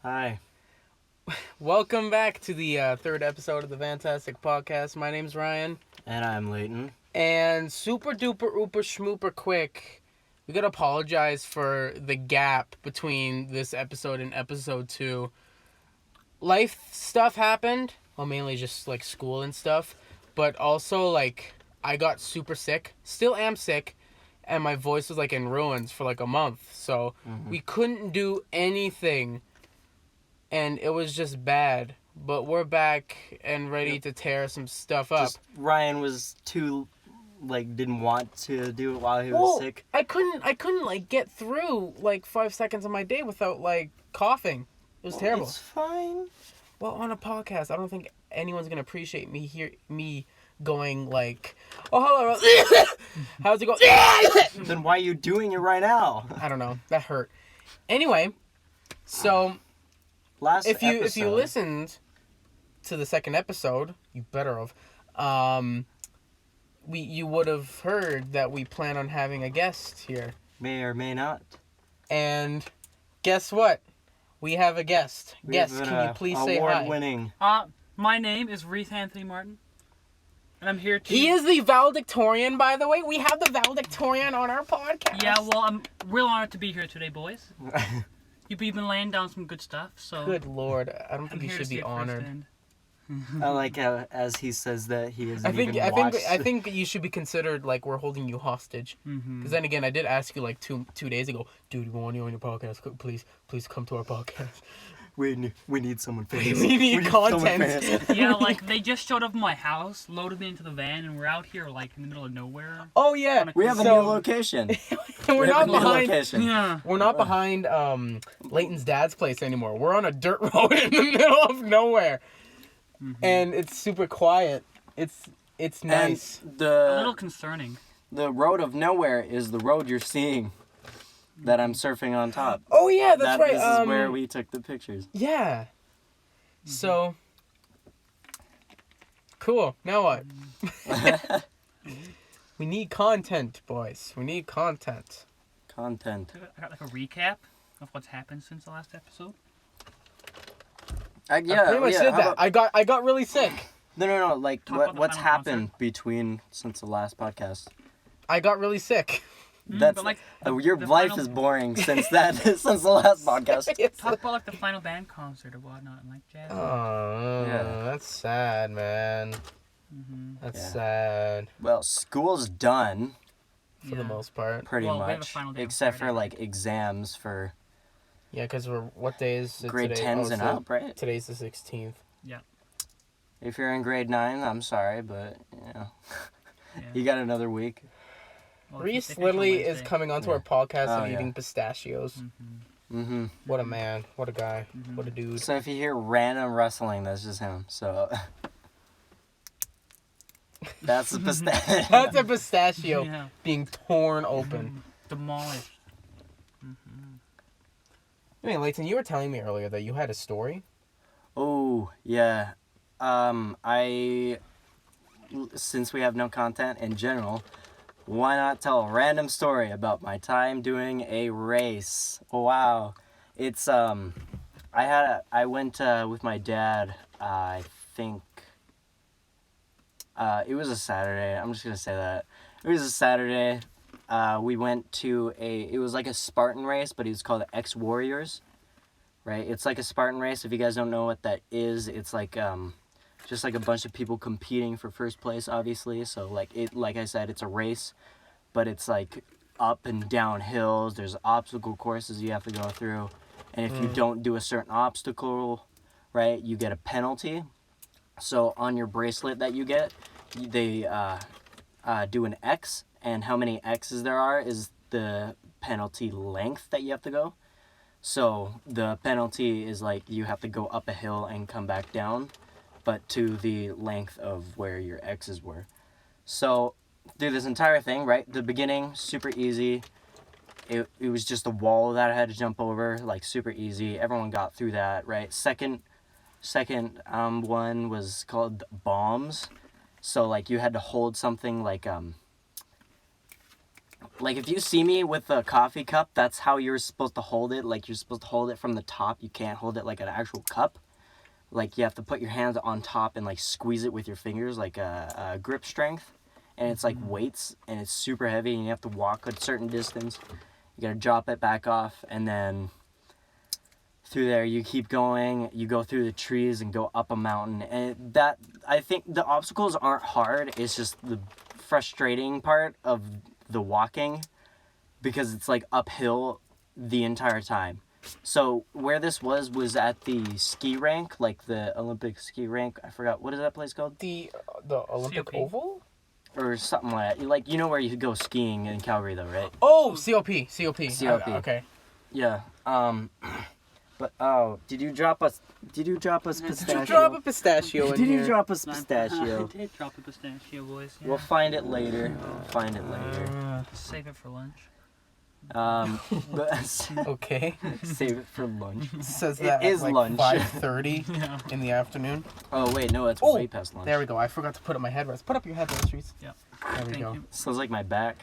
Hi. Welcome back to the third episode of the Vantastic podcast. My name's Ryan. And I'm Layton. And super duper ooper schmooper quick, we gotta apologize for the gap between this episode and episode 2. Life stuff happened. Well, mainly just like school and stuff. But also, like, I got super sick. Still am sick. And my voice was like in ruins for like a month. So we couldn't do anything. And it was just bad. But we're back and ready to tear some stuff up. Ryan was too, didn't want to do it while he was sick. I couldn't like get through like 5 seconds of my day without like coughing. It was terrible. It's fine. Well, on a podcast, I don't think anyone's gonna appreciate me going like, oh hello, how's it going? Then why are you doing it right now? I don't know. That hurt. Anyway, so if you listened to the second episode, you better have. You would have heard that we plan on having a guest here. May or may not. And guess what? We have a guest. Guest, can you please say hi? Award-winning. My name is Reese Anthony Martin. And I'm here to... He is the valedictorian, by the way. We have the valedictorian on our podcast. Yeah, well, I'm real honored to be here today, boys. You've been laying down some good stuff, so... Good Lord. I don't think you should be honored. I like how, as he says that, he isn't I think I think you should be considered like we're holding you hostage. Because then again, I did ask you like two days ago, dude, we want you on your podcast. Please come to our podcast. We need someone famous. We need content. Yeah, like, they just showed up at my house, loaded me into the van, and we're out here, like, in the middle of nowhere. Oh yeah, We have a new location. we're not behind. Location. Yeah. We're not behind Layton's dad's place anymore. We're on a dirt road in the middle of nowhere, and it's super quiet. It's nice. And A little concerning. the road of nowhere is the road you're seeing that I'm surfing on top. Oh yeah, that's right. This is where we took the pictures. Yeah. So. Cool. Now what? We need content, boys. We need content. Content. I got, like, a recap of what's happened since the last episode. I pretty much did that. I got really sick. No. Like, Talk about the what's final happened since the last podcast? I got really sick. That's but, like, your the life final- is boring since the last podcast. Talk about, like, the final band concert or whatnot, and, like, jazz. Oh, Yeah. that's sad, man. That's sad Well, school's done for the most part. pretty Well, we have a much, final day on except for Friday. like exams for Yeah, because what day is it grade today? 10s and up, right? Today's the 16th. Yeah. If you're in grade 9, I'm sorry, but Yeah. you got another week. Well, Reese they finish on literally is Wednesday. coming onto our podcast Oh, and yeah. eating pistachios. Mm-hmm. What a man. What a guy. What a dude. So if you hear random rustling, that's just him. So that's the pistachio. That's a pistachio Yeah. being torn open. Demolished. Anyway, Layton, you were telling me earlier that you had a story. Oh, yeah. Since we have no content in general, why not tell a random story about my time doing a race? Wow. It's, I went, with my dad, I think, it was a Saturday. I'm just gonna say that. It was a Saturday. We went to it was like a Spartan race, but it was called X Warriors, right? It's like a Spartan race. If you guys don't know what that is, it's like, just like a bunch of people competing for first place, obviously. So like I said, it's a race, but it's like up and down hills. There's obstacle courses you have to go through. And if you don't do a certain obstacle, right, you get a penalty. So on your bracelet that you get, they do an X, and how many X's there are is the penalty length that you have to go. So the penalty is like you have to go up a hill and come back down, but to the length of where your X's were. So through this entire thing, right, the beginning, super easy. It was just a wall that I had to jump over, like super easy. Everyone got through that, right? Second one was called bombs. So like you had to hold something like like if you see me with a coffee cup, that's how you're supposed to hold it. Like you're supposed to hold it from the top. You can't hold it like an actual cup. Like you have to put your hands on top and like squeeze it with your fingers, like a grip strength. And it's like weights, and it's super heavy, and you have to walk a certain distance. You gotta drop it back off, and then through there you keep going. You go through the trees and go up a mountain, and that, I think the obstacles aren't hard. It's just the frustrating part of the walking, because it's like uphill the entire time. So where this was at the ski rink, like the Olympic ski rink. I forgot, what is that place called? The Olympic COP? Oval? Or something like that. Like, you know where you could go skiing in Calgary though, right? Oh, COP. COP. Okay. Yeah. But did you drop us pistachio? Did you drop a pistachio in Did here? you drop us I pistachio? did drop a pistachio, boys. Yeah. We'll find it later. Save it for lunch. But Okay. save it for lunch. Says It that is at like lunch. 5:30 Yeah. in the afternoon. Oh wait, no, it's Oh, way past lunch. There we go. I forgot to put up my headrest. Put up your headrest, Reese. Yeah. There we Thank go. you. Sounds like my back.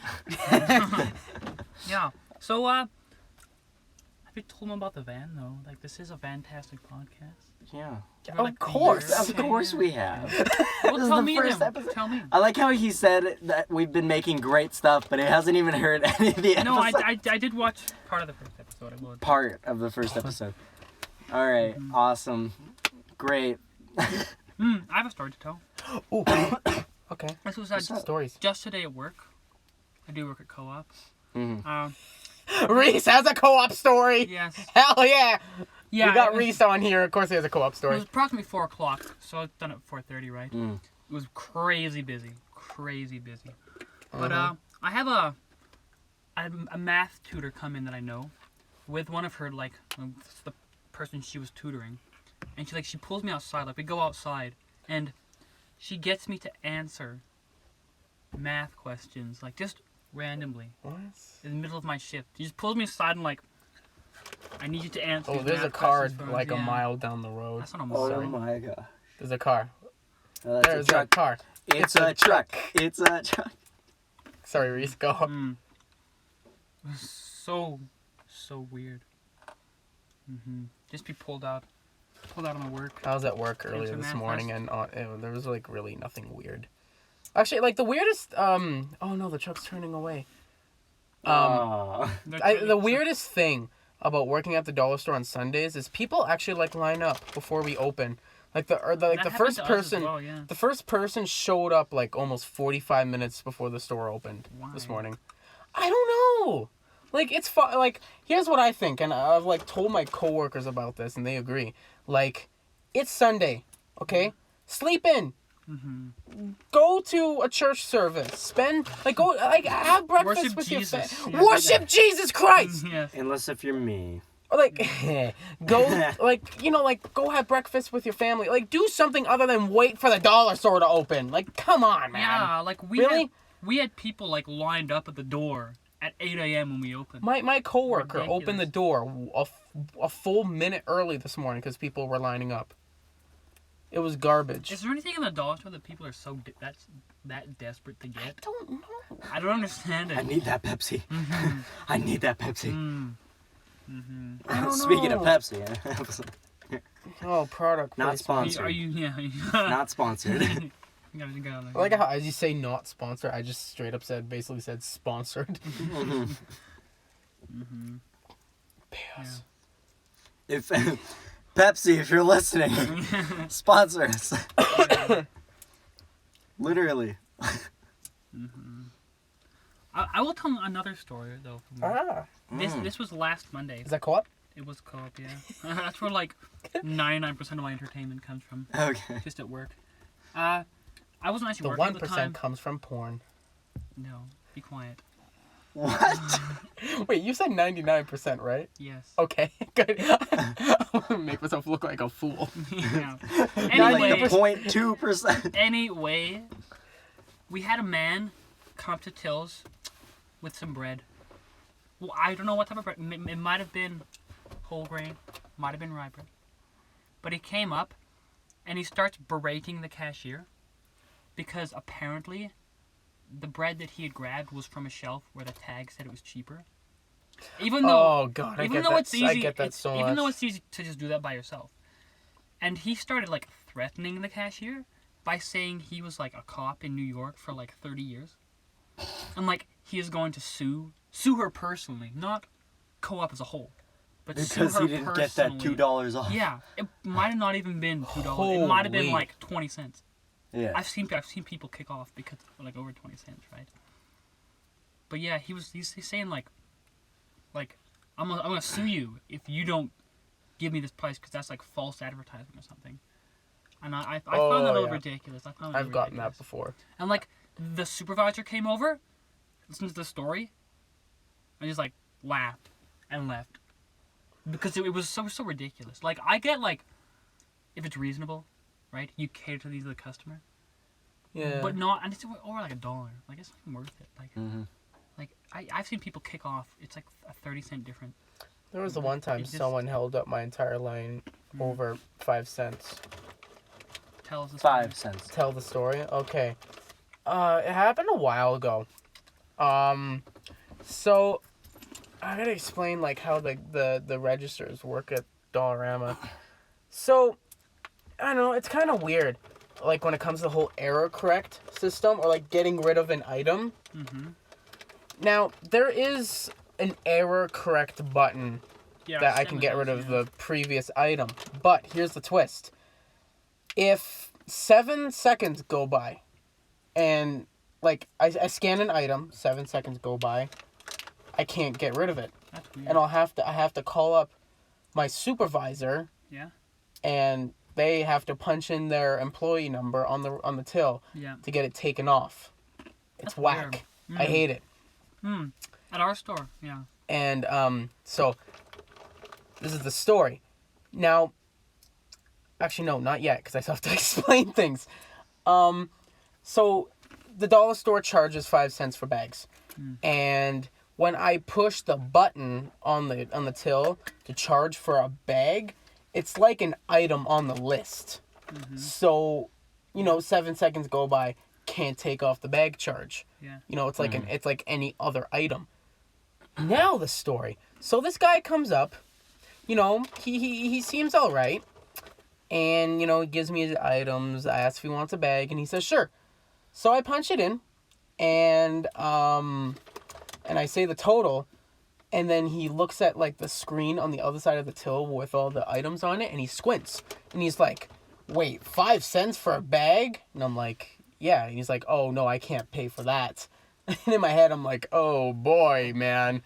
Yeah. So, have you told them about the van though? Like, this is a Vantastic podcast. Yeah. We're Of like the course. year- Of course we have. Well, This is tell the me first then. episode. Tell me. I like how he said that we've been making great stuff, but he hasn't even heard any of the No, episodes. I did watch part of the first episode. I will. Part of the first episode. All right, awesome, great. I have a story to tell. Ooh. Okay. This was Stories. just today at work. I do work at co-op. Mm-hmm. Reese has a co-op story. Yes. Hell yeah. Yeah. We got it was- Reese on here. Of course, he has a co-op It story. was approximately 4 o'clock, so I've done it at 4:30, right? Mm. It was crazy busy. But Uh-huh. I have a math tutor come in that I know, with one of her the person she was tutoring, and she pulls me outside. Like, we go outside, and she gets me to answer math questions, like, just randomly What? in the middle of my shift. She just pulls me aside and like, I need you to answer. Oh, these there's a math car questions for me." like a Yeah. mile down the road. That's what I'm Oh saying. my god. There's a car. Oh, that's There's a truck. a car. It's a truck. It's a truck. Sorry, Reese. Go. Mm. It was so weird. Just be pulled out on the work. I was at work Answer earlier this math morning, and there was like really nothing weird. Actually, like the weirdest. Oh no, the truck's turning away. The weirdest thing about working at the dollar store on Sundays is people actually like line up before we open. Like the the first person showed up like almost 45 minutes before the store opened this Why? morning. I don't know. Like it's like here's what I think, and I've like told my coworkers about this, and they agree. Like, it's Sunday, okay? Sleep in. Go to a church service. Go have breakfast Worship with Jesus. your family. Yeah. Worship Jesus Christ. Yes. Unless if you're me. Or like go go have breakfast with your family. Like do something other than wait for the dollar store to open. Like come on, man. Yeah, like Really? we had people like lined up at the door at 8 a.m. when we opened. My coworker Ridiculous. opened the door a full minute early this morning because people were lining up. It was garbage. Is there anything in the dollar store that people are that desperate to I get? don't know. I don't understand it. I need that Pepsi. I need that Pepsi. I don't Speaking of know. Pepsi, Oh, product not placement. sponsored. Are you? Yeah. Not sponsored. You gotta, I like how as you say not sponsored, I just straight up basically said sponsored. Pay us. If Pepsi, if you're listening, sponsor us. Literally. I will tell another story though. From This was last Monday. Is that co-op? It was co-op, yeah. That's where like 99% of my entertainment comes from. Okay. Just at work. I wasn't actually The working at the time. 1% comes from porn. No, be quiet. What? Wait, you said 99%, right? Yes. Okay, good. I'm gonna make myself look like a fool. Yeah. Like the Anyway, 0.2%. anyway, we had a man come up to Tills with some bread. Well, I don't know what type of bread. It might have been whole grain, might have been rye bread. But he came up and he starts berating the cashier because apparently the bread that he had grabbed was from a shelf where the tag said it was cheaper. Even though, Oh God, I even get though that. it's easy, I get that so even though much. it's easy to just do that by yourself. And he started like threatening the cashier by saying he was like a cop in New York for like 30 years. And like he is going to sue her personally, not co-op as a whole. But Because sue her he didn't get that personally. $2 off. Yeah, it might have not even been $2. It might have been Holy. like 20 cents. Yeah. I've seen people kick off because like over 20 cents, right? But yeah, he's saying like I'm gonna sue you if you don't give me this price because that's like false advertising or something. And I found that a little ridiculous. I've gotten that before. And like the supervisor came over, listened to the story, and just like laughed and left because it was so ridiculous. Like I get like if it's reasonable, right? You cater to the customer. Yeah. But not, and it's over like $1. Like it's not worth it. Like, Mm-hmm. like I've seen people kick off. It's like a 30-cent difference. There was the one time It just- someone held up my entire line over 5 cents. Tell us the 5 cents. Tell the story? Okay. It happened a while ago. So I gotta explain like how the registers work at Dollarama. So I don't know, it's kind of weird. Like when it comes to the whole error correct system or like getting rid of an item. Mm-hmm. Now there is an error correct button Yeah. that I can get rid of the previous item. But here's the twist. If 7 seconds go by and like I scan an item, 7 seconds go by, I can't get rid of it. That's weird. And I have to call up my supervisor. Yeah. And they have to punch in their employee number on the till Yeah. to get it taken off. It's That's whack. weird. I hate it. At our store, yeah. And so this is the story. Now, actually no, not yet, because I still have to explain things. So the dollar store charges 5 cents for bags, and when I push the button on the till to charge for a bag, it's like an item on the list. So, 7 seconds go by, can't take off the bag charge. Yeah. It's like it's like any other item. Now the story. So this guy comes up, he seems all right, and he gives me his items. I ask if he wants a bag, and he says sure. So I punch it in, and I say the total, and then he looks at like the screen on the other side of the till with all the items on it, and he squints, and he's like, "Wait, 5 cents for a bag?" And I'm like, "Yeah." And he's like, "Oh no, I can't pay for that." And in my head, I'm like, "Oh boy, man."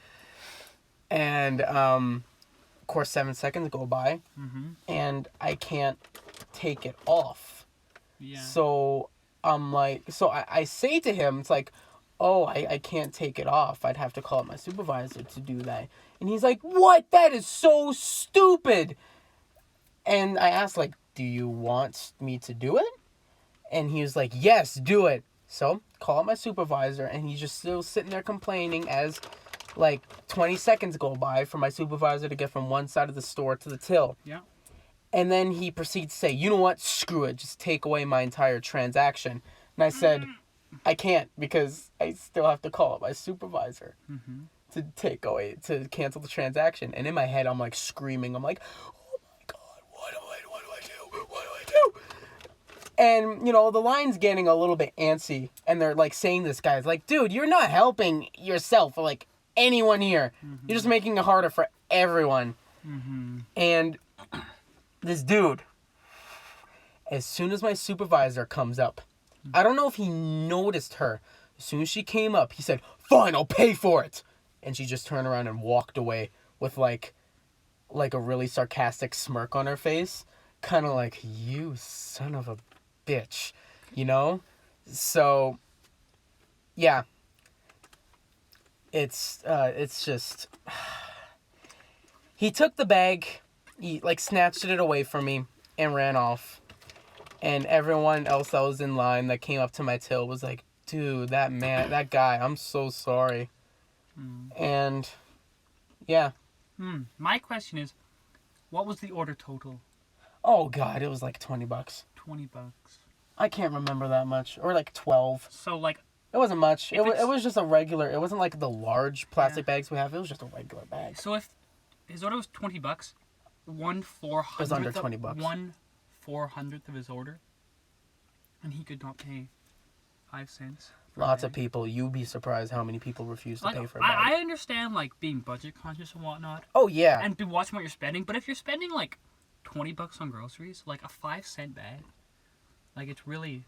And of course, 7 seconds go by, and I can't take it off. Yeah. So I'm like, I say to him, it's like, "Oh, I can't take it off. I'd have to call up my supervisor to do that." And he's like, "What? That is so stupid." And I asked, like, "Do you want me to do it?" And he was like, "Yes, do it." So call up my supervisor, and he's just still sitting there complaining as like 20 seconds go by for my supervisor to get from one side of the store to the till. Yeah. And then he proceeds to say, "You know what? Screw it. Just take away my entire transaction." And I said, "I can't, because I still have to call up my supervisor to cancel the transaction." And in my head, I'm like screaming. I'm like, "Oh my God, what do I do? What do I do?" And, the line's getting a little bit antsy. And they're like saying this guy's like, "Dude, you're not helping yourself or like anyone here. You're just making it harder for everyone." And this dude, as soon as my supervisor comes up, I don't know if he noticed her. As soon as she came up, he said, "Fine, I'll pay for it." And she just turned around and walked away with like a really sarcastic smirk on her face. Kind of like, "You son of a bitch," So, yeah. It's just... He took the bag, he like snatched it away from me and ran off. And everyone else that was in line that came up to my till was like, "Dude, that guy, I'm so sorry." And yeah. My question is, what was the order total? Oh God, it was like $20. $20. I can't remember that much. Or like 12. So like It wasn't much. If It was just a regular. It wasn't like the large plastic Yeah. bags we have. It was just a regular bag. So if his order was $20, It was under $20. 1/400th of his order, and he could not pay 5 cents. for a Lots of bag. people. You'd be surprised how many people refuse to Like, pay for a bag. I understand like being budget conscious and whatnot, Oh yeah. and be watching what you're spending. But if you're spending like $20 on groceries, like a 5-cent bag, like it's really.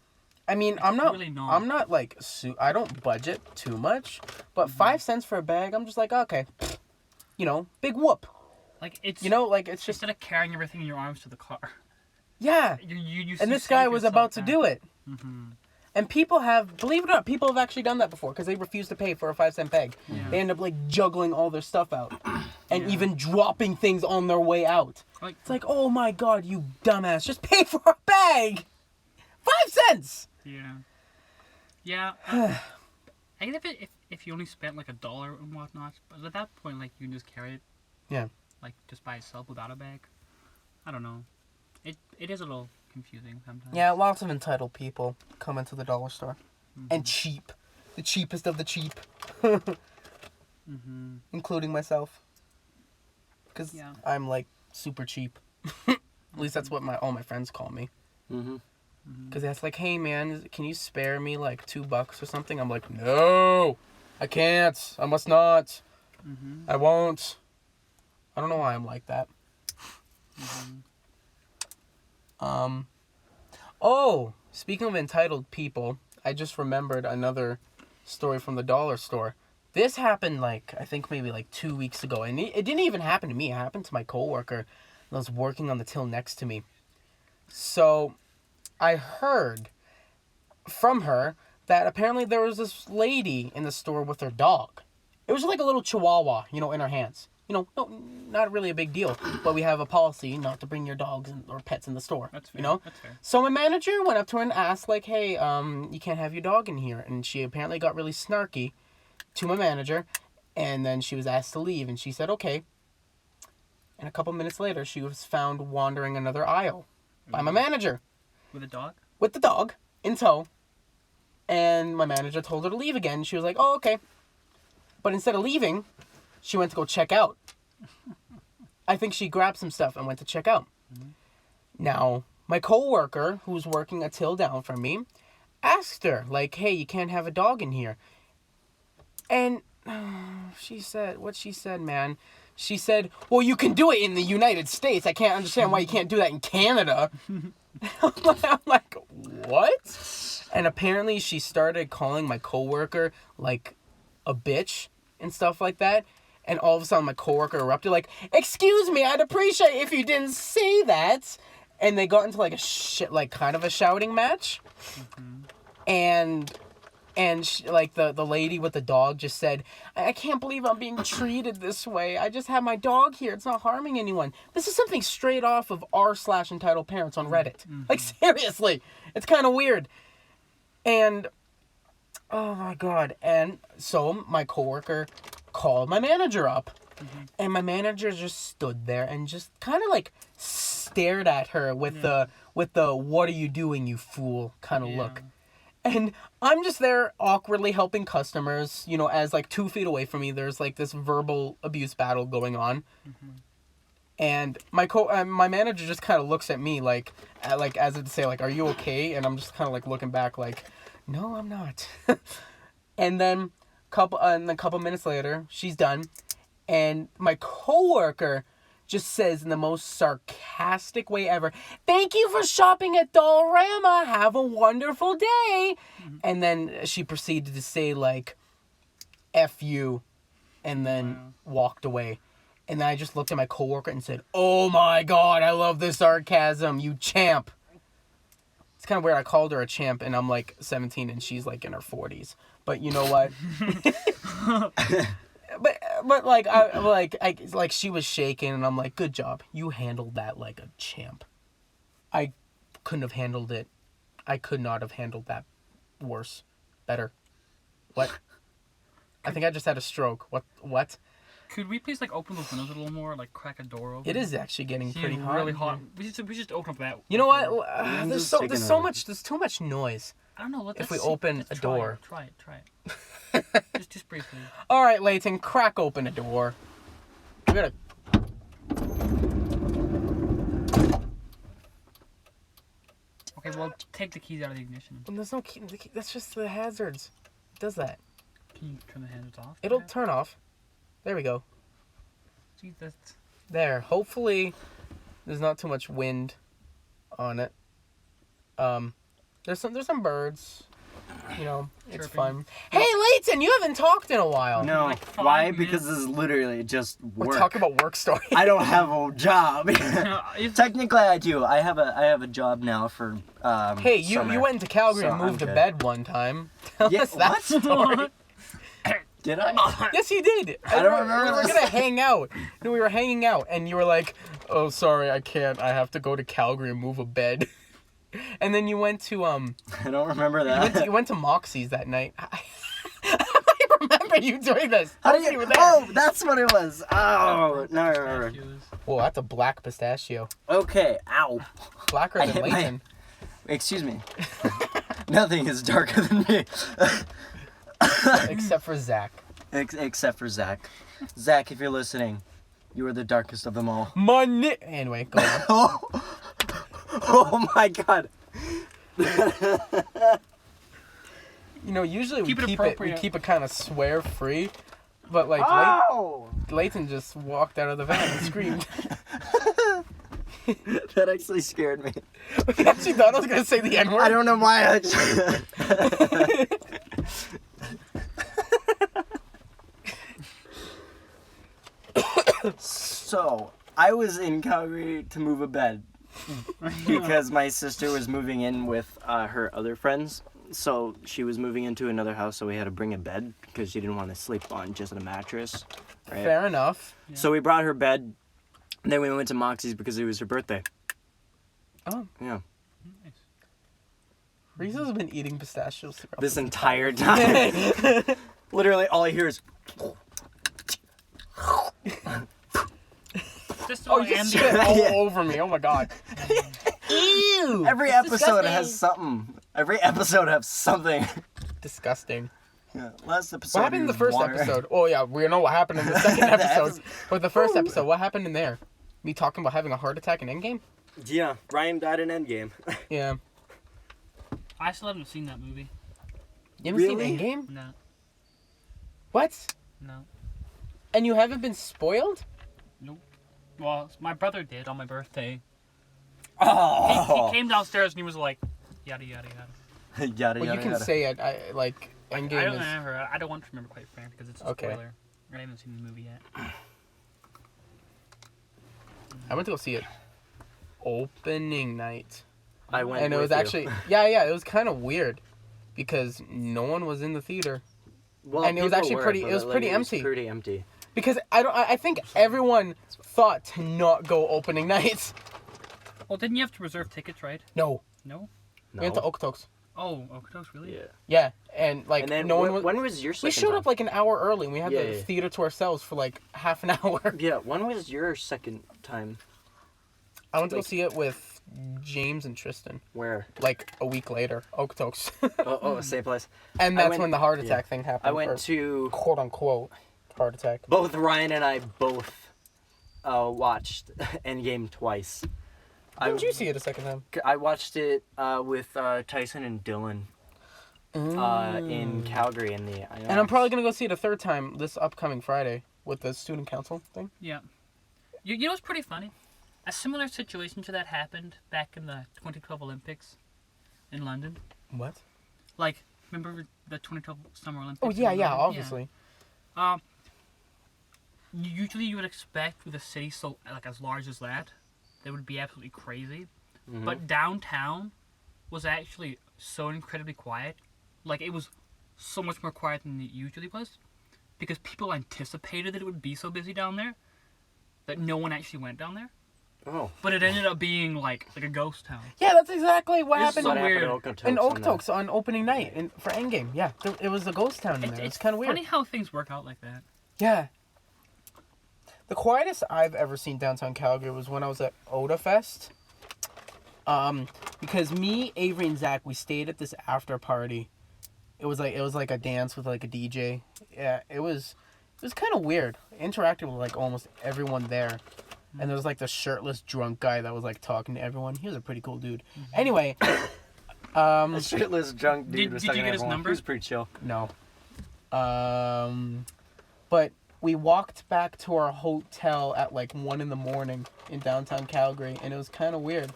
I mean, It's I'm not. really not. I'm not like. I don't budget too much, but 5 cents for a bag, I'm just like, okay, you know, big whoop. Like it's. You know, like it's just Instead of carrying everything in your arms to the car, yeah. you And this guy was about to do it. Mm-hmm. And people have, believe it or not, people have actually done that before because they refuse to pay for a 5-cent bag. Yeah. They end up like juggling all their stuff out, and Yeah. even dropping things on their way out. Like, It's like, oh my god, you dumbass! Just pay for a bag. 5 cents. yeah. Yeah. I guess if you only spent like $1 and whatnot, but at that point, like you can just carry it. Yeah. Like just by itself without a bag. I don't know. It is a little confusing sometimes. Yeah, lots of entitled people come into the dollar store. Mhm. And cheap. The cheapest of the cheap. Mhm. Including myself. Because Yeah. I'm like super cheap. At least that's what all my friends call me. Mm-hmm. Because that's like, hey man, can you spare me like $2 or something? I'm like, no, I can't. I must not. Mhm. I won't. I don't know why I'm like that. Mhm. Oh, speaking of entitled people, I just remembered another story from the dollar store. This happened like, I think maybe like 2 weeks ago. And it didn't even happen to me. It happened to my coworker that was working on the till next to me. So I heard from her that apparently there was this lady in the store with her dog. It was like a little chihuahua, you know, in her hands. You know, no, not really a big deal. But we have a policy not to bring your dogs or pets in the store. That's fair. You know? That's fair. So my manager went up to her and asked, like, hey, you can't have your dog in here. And she apparently got really snarky to my manager. And then she was asked to leave. And she said, okay. And a couple minutes later, she was found wandering another aisle by my manager With a dog? with the dog in tow. And my manager told her to leave again. She was like, oh, okay. But instead of leaving, she went to go check out. I think she grabbed some stuff and went to check out. Now, my coworker, who's working a till down from me, asked her, like, hey, you can't have a dog in here. And she said, man? She said, well, you can do it in the United States. I can't understand why you can't do that in Canada. I'm like, what? And apparently she started calling my coworker, like, a bitch and stuff like that. And all of a sudden my coworker erupted like, excuse me, I'd appreciate if you didn't say that. And they got into like kind of a shouting match. Mm-hmm. And like the lady with the dog just said, I can't believe I'm being treated this way. I just have my dog here. It's not harming anyone. This is something straight off of r/entitled parents on Reddit. Mm-hmm. Like seriously, it's kind of weird. And oh my god. And so my coworker called my manager up. Mm-hmm. And my manager just stood there and just kind of like stared at her with the what are you doing, you fool kind of look. And I'm just there awkwardly helping customers, you know, as like 2 feet away from me there's like this verbal abuse battle going on. Mm-hmm. And my manager just kind of looks at me like as if to say like, are you okay? And I'm just kind of like looking back like, no, I'm not. And then a couple minutes later, she's done, and my coworker just says in the most sarcastic way ever, "Thank you for shopping at Dollarama. Have a wonderful day." Mm-hmm. And then she proceeded to say like, "F you," and then walked away. And then I just looked at my coworker and said, "Oh my god, I love this sarcasm, you champ." It's kind of weird. I called her a champ, and I'm like 17, and she's like in her 40s. But you know what? but like she was shaking, and I'm like, good job. You handled that like a champ. I couldn't have handled it. I could not have handled that worse, better. What? I think I just had a stroke. What? Could we please like open those windows a little more, like crack a door open? It is actually getting pretty hot. Really hot. We should open up that. You know what? I'm There's just taking there's a- so much. There's too much noise. I don't know. if we open a door. Try it. just briefly. All right, Layton, crack open a door. We gotta. Okay, well, take the keys out of the ignition. There's no key. That's just the hazards. It does that. Can you turn the hazards off? It'll perhaps? turn off. There we go. Gee, that's... There. Hopefully, there's not too much wind on it. There's some birds. You know, it's Chirping. fun. Hey, Layton, you haven't talked in a while. No, Like 5 why? minutes. Because this is literally just We're work. talking about work stories. I don't have a job. If- Technically, I do. I have a job now for. Hey, you summer. went to Calgary So and I'm moved to good. bed one time. Tell Yeah, us that what? story. Did I? Yes, you did. I don't remember We were this. gonna hang out. No, we were hanging out, and you were like, "Oh, sorry, I can't. I have to go to Calgary and move a bed." And then you went to I don't remember that. you went to Moxie's that night. I remember you doing this. How I do wasn't you? even there. Oh, that's what it was. Oh, no, I remember. Pistachios. Whoa, that's a black pistachio. Okay, ow. Blacker I than hit my- Layton. Excuse me. Nothing is darker than me. Except for Zach. Except for Zach. Zach, if you're listening, you are the darkest of them all. Money. Anyway, go on. Oh my god. You know, usually we Keep it we appropriate. keep it kind of swear free, but like Oh! Layton just walked out of the van and screamed. That actually scared me. I actually thought I was gonna say the N word. I don't know why So, I was in Calgary to move a bed because my sister was moving in with her other friends. So she was moving into another house, so we had to bring a bed because she didn't want to sleep on just a mattress. Right? Fair enough. So we brought her bed. And then we went to Moxie's because it was her birthday. Oh, Yeah. Nice. Reese's has been eating pistachios throughout This entire time. Literally all I hear is Just Oh, like you ambient. spit all Yeah. over me. Oh my god. Ew. every episode has something. Every episode has something. Disgusting. Yeah. Last episode. What happened in the was first water. episode? Oh yeah, we know what happened in the second episode. But the first episode, what happened in there? Me talking about having a heart attack in Endgame? Yeah, Ryan died in Endgame. Yeah. I still haven't seen that movie. You haven't Really? seen Endgame? No, What? no. And you haven't been spoiled? Well, my brother did on my birthday. Oh. He came downstairs and he was like, yada yada yada. Yada Well, yada. you can yada. say it. I I Endgame don't is. remember. I don't want to remember quite frankly because it's a Okay. spoiler. I haven't seen the movie yet. I went to go see it. Opening night. I went. And it was with you. actually yeah, it was kind of weird because no one was in the theater. Well, and it was people actually were, pretty- but, it was pretty empty. Pretty empty. Because I think everyone thought to not go opening night. Well, didn't you have to reserve tickets, right? No. No. We went to Okotoks. Oh, Okotoks, really? Yeah. Yeah, and like And then no one was. when was your second We showed time? up like an hour early. And we had Yeah, the yeah. theater to ourselves for like half an hour. Yeah, when was your second time? I went to go Like- see it with James and Tristan. Where? Like a week later, Okotoks. Oh, same place. And I that's went- when the heart yeah. attack thing happened. I went or to quote unquote heart attack. both Ryan and I both watched Endgame twice. When did you see it a second time? I watched it with Tyson and Dylan in Calgary in the. And I'm probably gonna go see it a third time this upcoming Friday with the student council thing. Yeah. You know what's pretty funny? A similar situation to that happened back in the 2012 Olympics in London. What? Like, remember the 2012 Summer Olympics? Oh in yeah, London? obviously. Usually you would expect with a city so like as large as that, they would be absolutely crazy. Mm-hmm. But downtown was actually so incredibly quiet. Like, it was so much more quiet than it usually was. Because people anticipated that it would be so busy down there that no one actually went down there. Oh. But it ended up being like a ghost town. Yeah, that's exactly what This happened. is What weird. happened at Okotoks In on Okotoks on opening night for Endgame. Yeah, it was a ghost town in there. It's kind of weird. Funny how things work out like that. Yeah. The quietest I've ever seen downtown Calgary was when I was at Oda Fest. because me, Avery, and Zach, we stayed at this after party. It was like a dance with like a DJ. Yeah, it was kind of weird. Interacting with like almost everyone there, and there was like the shirtless drunk guy that was like talking to everyone. He was a pretty cool dude. Anyway, A shirtless drunk dude Did was you talking get to his everyone. number? He was pretty chill. no. But we walked back to our hotel at like 1 a.m. in downtown Calgary, and it was kind of weird.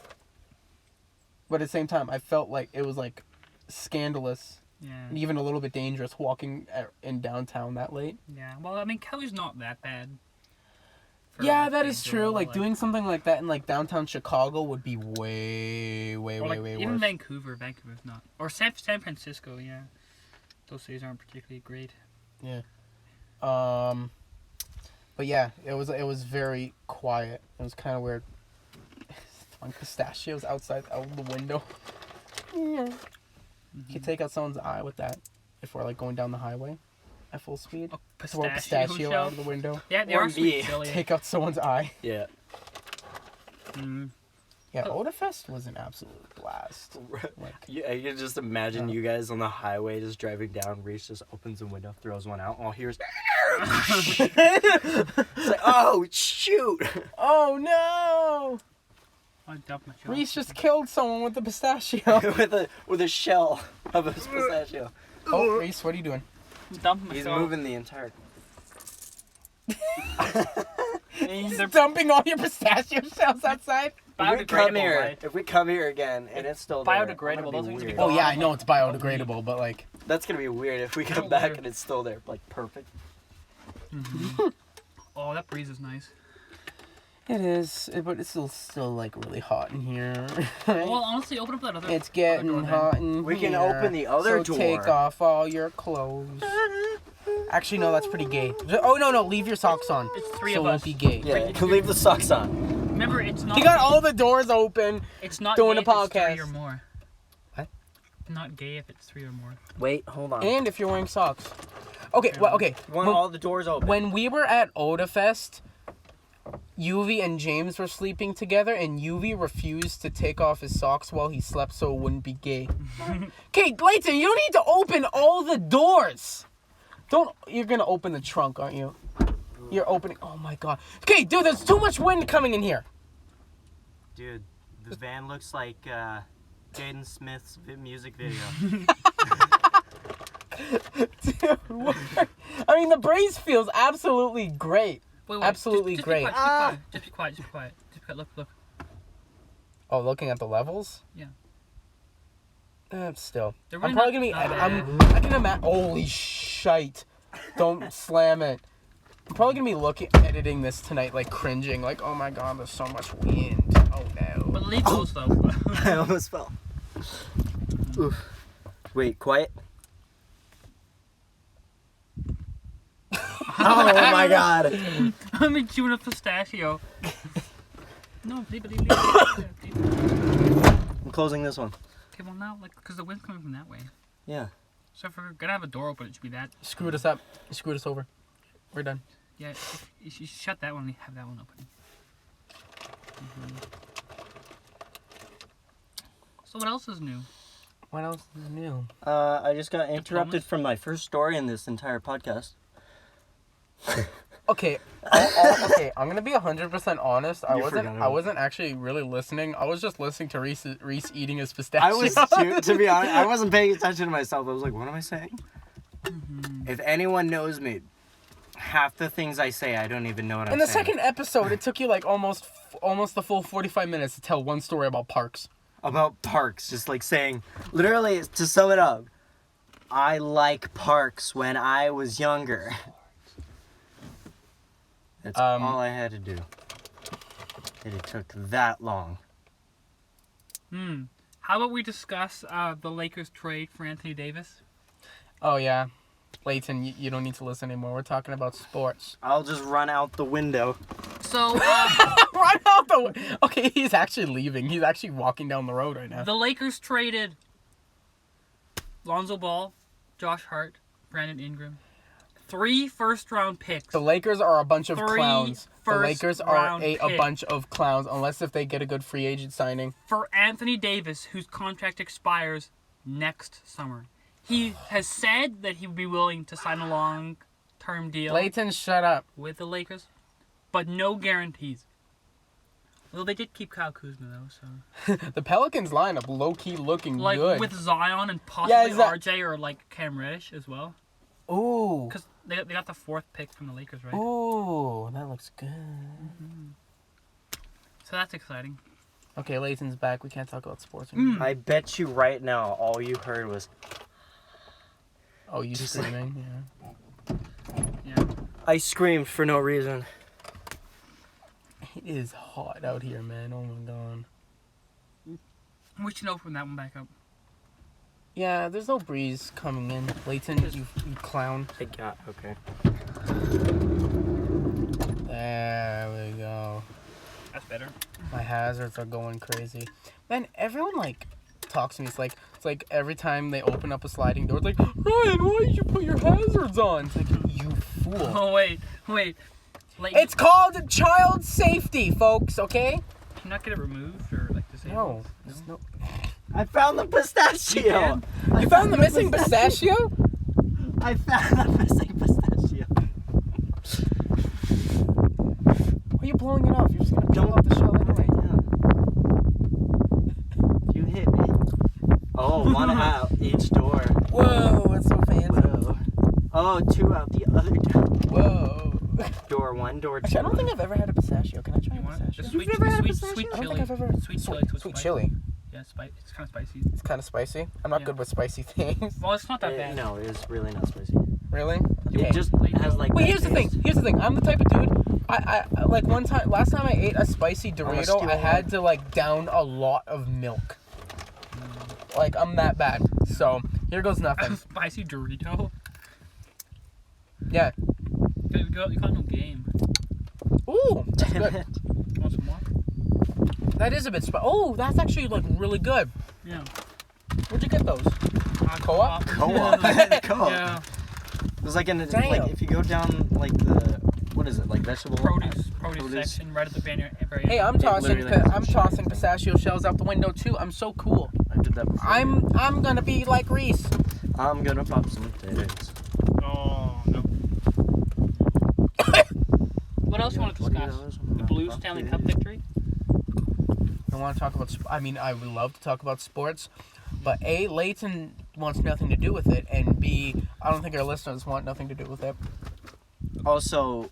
But at the same time, I felt like it was like scandalous Yeah. and even a little bit dangerous walking in downtown that late. Yeah. Well, I mean, Kelly's not that bad. Yeah, like, that being is true. so, Like doing something like that in like downtown Chicago would be way or, like, even worse. Vancouver's not. Or San Francisco, yeah. Those cities aren't particularly great. Yeah. But yeah, it was very quiet. It was kind of weird. Throwing pistachios outside out the window. Yeah. You could take out someone's eye with that if we're like going down the highway at full speed. A Throw a pistachio out of the window. Yeah, they Or are sweet me. chili. Take out someone's eye. Yeah. Mm. Yeah, Odafest was an absolute blast. Like, I can just imagine you guys on the highway just driving down. Reese just opens the window, throws one out. All here's it's like, oh shoot! oh no! I dumped my shell. Reese just killed someone with the pistachio. with a shell of a pistachio. Oh, Reese, what are you doing? Dumped He's myself. moving the entire. He's dumping all your pistachio shells outside. Biodegradable, If we come here again and it's still there, Biodegradable, those things would be weird. Oh yeah, I know it's biodegradable, but like, That's gonna be weird if we come Don't back worry. and it's still there, like perfect. Mhm. Oh, that breeze is nice. it is, but it's still like really hot in here. Well, honestly, open up that other. It's other getting door then. hot in We here. can open the other so door. take off all your clothes. Actually, no, that's pretty gay. Oh no, leave your socks on. It's three so of it won't us. be gay. Yeah, you can leave the socks on. Remember, it's not. He got all the doors open. It's not doing gay a if it's podcast. 3 or more. What? Not gay if it's 3 or more. Wait, hold on. And if you're wearing socks. Okay, well, okay. You want When- all the doors open. When we were at Odafest, Yuvi and James were sleeping together, and Yuvi refused to take off his socks while he slept so it wouldn't be gay. Okay, Layton, you don't need to open all the doors. You're gonna open the trunk, aren't you? You're opening. Oh my god. Okay, dude, there's too much wind coming in here. Dude, the van looks like Jaden Smith's music video. Dude, what? I mean, the breeze feels absolutely great. Wait, Absolutely just great. Be quiet, just be quiet. Just be quiet. Look. Oh, looking at the levels? Yeah. Still. They're I'm really probably gonna be. not that I can imagine. Holy shite! Don't slam it. I'm probably gonna be editing this tonight, like cringing, like, oh my god, there's so much wind. Oh no. But leave those though. I almost fell. Oof. Wait, quiet. Oh my god. I'm chewing a pistachio. No, leave it. I'm closing this one. Okay, well now, like, because the wind's coming from that way. Yeah. So if we're gonna have a door open, it should be that. Screwed us up. You screwed us over. We're done. Yeah, you should shut that one and have that one open. So what else is new? What else is new? I just got Diplomas? interrupted from my first story in this entire podcast. Okay, okay. I'm gonna be 100% honest. I You wasn't. forgot I about wasn't actually really listening. I was just listening to Reese eating his pistachio. I was, to be honest, I wasn't paying attention to myself. I was like, what am I saying? If anyone knows me, half the things I say, I don't even know what I'm In the saying. second episode, it took you like almost the full 45 minutes to tell one story about parks. About parks, just like saying, literally, to sum it up, I like parks when I was younger. That's all I had to do. And it took that long. How about we discuss the Lakers trade for Anthony Davis? Oh yeah, Layton, you don't need to listen anymore. We're talking about sports. I'll just run out the window. So Run out the. Okay, he's actually leaving. He's actually walking down the road right now. the Lakers traded Lonzo Ball, Josh Hart, Brandon Ingram, 3 first-round picks. The Lakers are a bunch of 3 clowns. The Lakers are round a pick bunch of clowns, unless if they get a good free agent signing. for Anthony Davis, whose contract expires next summer. He has said that he would be willing to sign a long-term deal Layton, shut up. with the Lakers, but no guarantees. Well, they did keep Kyle Kuzma though, so The Pelicans lineup low-key looking like good. with Zion and possibly is that- RJ or like Cam Reddish as well, Ooh. because they got the 4th pick from the Lakers, right? Ooh, that looks good. So that's exciting. Okay, Layton's back. We can't talk about sports anymore. I bet you right now, all you heard was, Oh, you Just- screaming? Yeah. Yeah. I screamed for no reason. It is hot out here, man. Oh my god. We should open that one back up. Yeah, there's no breeze coming in. Layton, you clown. I got, okay. There we go. That's better. My hazards are going crazy. Man, everyone like talks to me. It's like every time they open up a sliding door, it's like, Ryan, why did you put your hazards on? It's like, you fool. Oh wait. Like, It's called child safety, folks. Okay? can you not get it removed or like disabled? No, there's no. I found the pistachio! You found the missing pistachio? I found the missing pistachio. Why are you blowing it off? You're just gonna Don't- kill off the shell anyway. You hit me. Oh, one out each door. Whoa, that's so fancy. Whoa. Oh, 2 out the other door. Whoa. Door 1, door 2. Actually, I don't think I've ever had a pistachio. Can I try You a want pistachio? the sweet, never had a sweet, pistachio? sweet I don't chili. think I've ever. Sweet chili. Sweet chili. Yeah, it's kind of spicy. It's kind of spicy. I'm not Yeah. good with spicy things. Well, it's not that bad. No, it's really not spicy. Really? It Okay. just has like. Wait, that here's the thing. taste. Here's the thing. I'm the type of dude. I like last time I ate a spicy gonna Dorito, steal I had one. to like down a lot of milk. Like I'm that bad. So here goes nothing. Spicy Dorito. Yeah. You got no game. Ooh, that's Damn good. it. Want some more? That is a bit spicy. Oh, that's actually like really good. Yeah. Where'd you get those? Co-op? Co-op. Co-op. Yeah. It was like in the, Damn. like if you go down like the what is it like vegetable Produce Produce. section right at the very Hey, I'm It tossing literally has I'm some tossing shiny pistachio shells out the window too. I'm so cool. I did that before. I'm gonna be like Reese. I'm gonna pop some potatoes. Oh no. What else you want to discuss? The Blue Stanley Cup victory. I want to talk about. I mean, I would love to talk about sports, but A, Layton wants nothing to do with it, and B, I don't think our listeners want nothing to do with it. Also,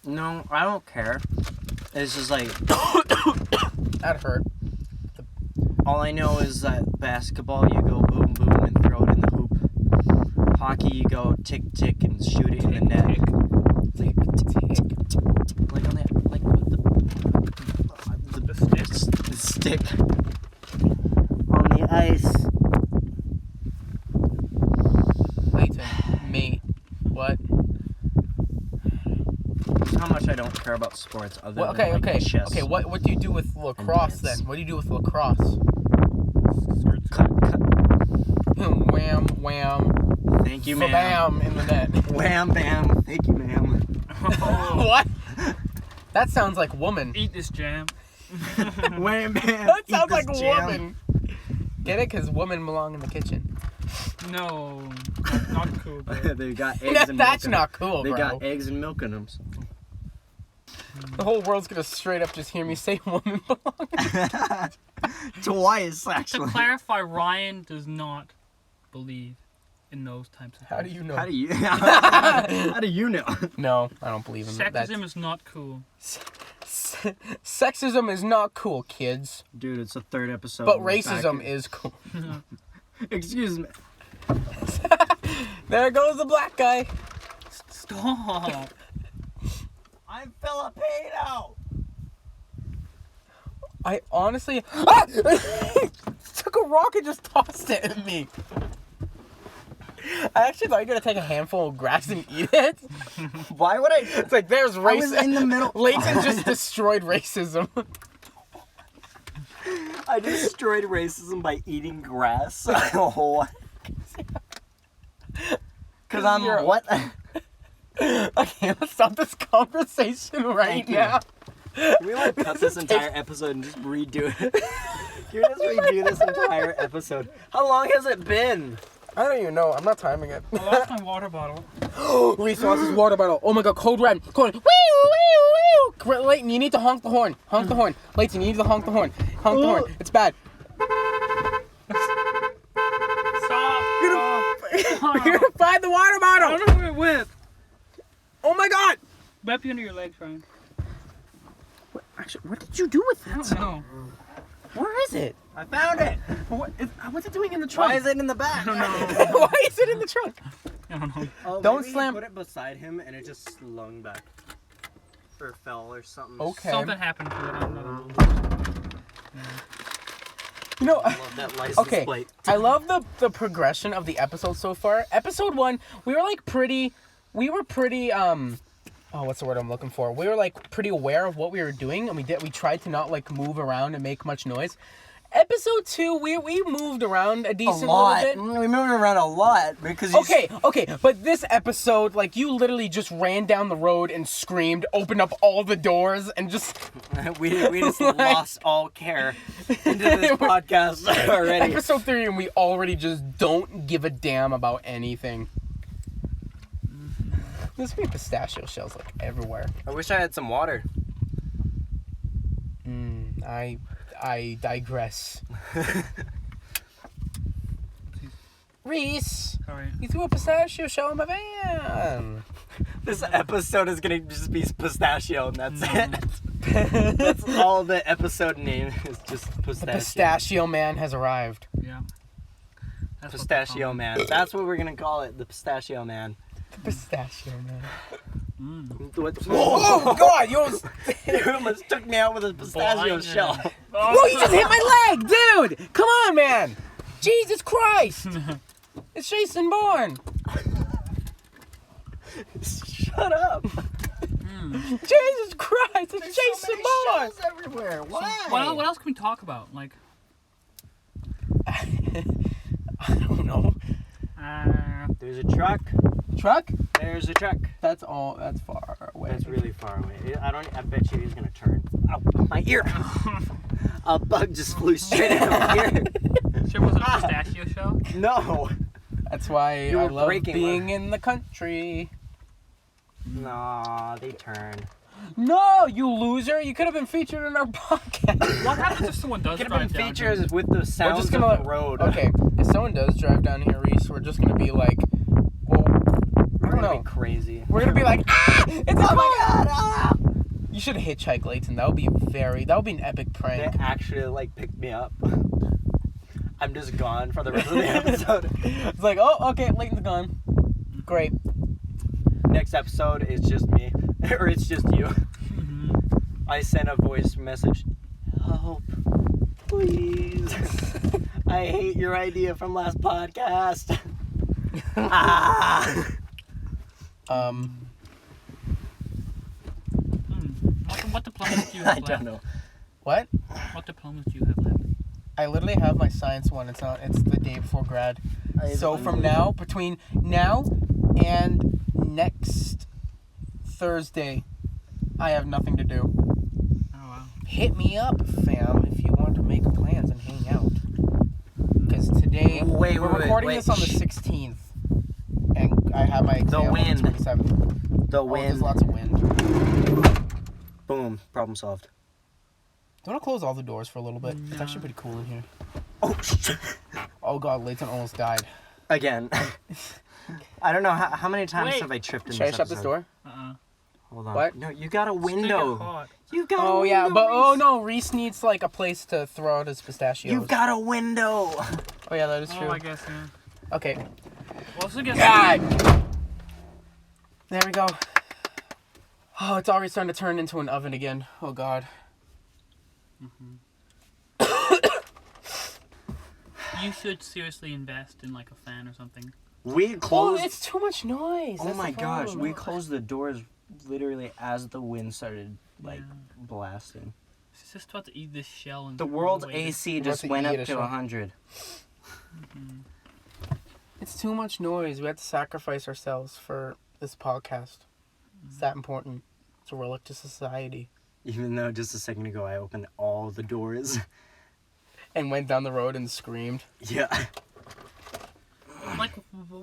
no, I don't care. It's just like That hurt. all I know is that basketball you go boom boom and throw it in the hoop. Hockey you go tick tick and shoot it in the net. Tick, tick. Like on that, like with the stick on the ice. Layton, mate, what? How much I don't care about sports other Well, than like chess. okay. What do you do with lacrosse dance. then? What do you do with lacrosse? Cut, cut. Wham, wham, Thank you, ma'am. bam in the net. Wham, bam. Thank you, ma'am. What? That sounds like woman. Eat this jam. Wham, bam. That Eat sounds this like jam. woman. Get it? Because women belong in the kitchen. No, not cool, bro. They got eggs and milk. That's in not them. cool, They bro. got eggs and milk in them. So. The whole world's gonna straight up just hear me say woman belong. Twice, To actually. clarify, Ryan does not believe in those types of things. How do you know? How do you? How do you know? No, I don't believe in that. Sexism is not cool. Sexism is not cool, kids. Dude, it's the 3rd episode. But We're racism back. is cool. Excuse me. There goes the black guy. Stop. I'm Filipino. I honestly took a rock and just tossed it at me. I actually thought you were gonna take a handful of grass and eat it. Why would I? It's like there's I was racism. in the middle. Layton just destroyed racism. I destroyed racism by eating grass. What? Because I'm you're- what? Okay, let's stop this conversation right Thank you. now. Can we like cut this entire episode and just redo it? Can we just redo this entire episode? How long has it been? I don't even know. I'm not timing it. I lost my water bottle. Reese lost his water bottle. Oh my god, code red. Code red. Woo, woo, woo. Layton, you need to honk the horn. Honk the horn. Layton, you need to honk the horn. Honk the horn. It's bad. Stop. You're gonna find the water I bottle. don't know who it with. Oh my god. Wrap you under your legs, Ryan. Actually, what did you do with I don't know. Where is it? I found it. What's it doing in the trunk? Why is it in the back? I don't know. Why is it in the trunk? I don't know. Oh, Don't maybe slam- Put it beside him and it just slung back. Or fell or something. Okay. Something happened to it. I don't know. You know, I love that license okay, plate. I love the progression of the episode so far. Episode 1, we were pretty, what's the word I'm looking for? We were like pretty aware of what we were doing, and we tried to not like move around and make much noise. Episode 2, we moved around a decent little bit. We moved around a lot because Okay, but this episode, like, you literally just ran down the road and screamed, opened up all the doors, and just... we just lost all care into this podcast already. Episode 3, and we already just don't give a damn about anything. There's gonna be pistachio shells, like, everywhere. I wish I had some water. I digress. Reese, Sorry. you threw a pistachio shell in my van. This episode is gonna just be pistachio, and that's it. That's all the episode name is, just The pistachio. pistachio man has arrived. Yeah. That's what they Pistachio call me. man. That's what we're gonna call it. The pistachio man. The pistachio man. Oh God, you almost... You almost took me out with a pistachio Blinded. shell. Whoa, you just hit my leg, dude! Come on, man! Jesus Christ! It's Jason Bourne! Shut up. Jesus Christ, it's Jason Bourne! Shells everywhere. Why? What else can we talk about? Like, I don't know. There's a truck. Truck? There's a truck. That's far away. That's really far away. I bet you he's gonna turn. Ow, my ear. A bug just flew straight into my ear. sure was it a pistachio show? No. That's why You I were love breaking being one. in the country. Nah, they turned. No, you loser! You could have been featured in our podcast. What happens if someone does Could drive have been down here? features with the sounds just gonna of the road. Okay, if someone does drive down here, Reese, we're just gonna be like, well, We're I don't gonna know. be crazy. We're gonna be like, ah! It's a Oh car! my god! Ah! You should hitchhike, Layton. That would be an epic They prank. actually like picked me up. I'm just gone for the rest of the episode. It's like, oh, okay, Layton's gone. Great. Next episode is just me, or it's just you. I sent a voice message. Help, please. I hate your idea from last podcast. Ah. What diplomas do you have I left? don't know. What? What diplomas do you have left? I literally have my science one. It's the day before grad. So from now, between now and next Thursday, I have nothing to do. Oh wow. Hit me up, fam, if you want to make plans and hang out. Because today, Wait, we're wait, recording wait. this on the 16th, and I have my exam wind. on the 27th. The Oh, there's wind. lots of wind. Boom. Problem solved. Do you want to close all the doors for a little bit? It's No. actually pretty cool in here. Oh, shit. Oh god, Layton almost died. Again. I don't know how many times Wait. have I tripped in Should I this shut this episode? door? Hold on. What? No, you got a It's gonna get window. hot. You got a Oh window. yeah, but oh Reese. no, Reese needs like a place to throw out his pistachios. You've got a window. Oh yeah, that is Oh, true. I guess, yeah. Okay. Well, so guess God! There we go. Oh, it's already starting to turn into an oven again. Oh god. you should seriously invest in like a fan or something. We Oh, closed. it's too much noise. Oh That's my the gosh, problem. we closed the doors literally as the wind started like Yeah. blasting. It's just about to eat this shell and The world's throw it away. AC About just to went eat up a to shell. 100. It's too much noise. We have to sacrifice ourselves for this podcast. It's that important. It's a relic to society. Even though just a second ago I opened all the doors. And went down the road and screamed. Yeah. Like,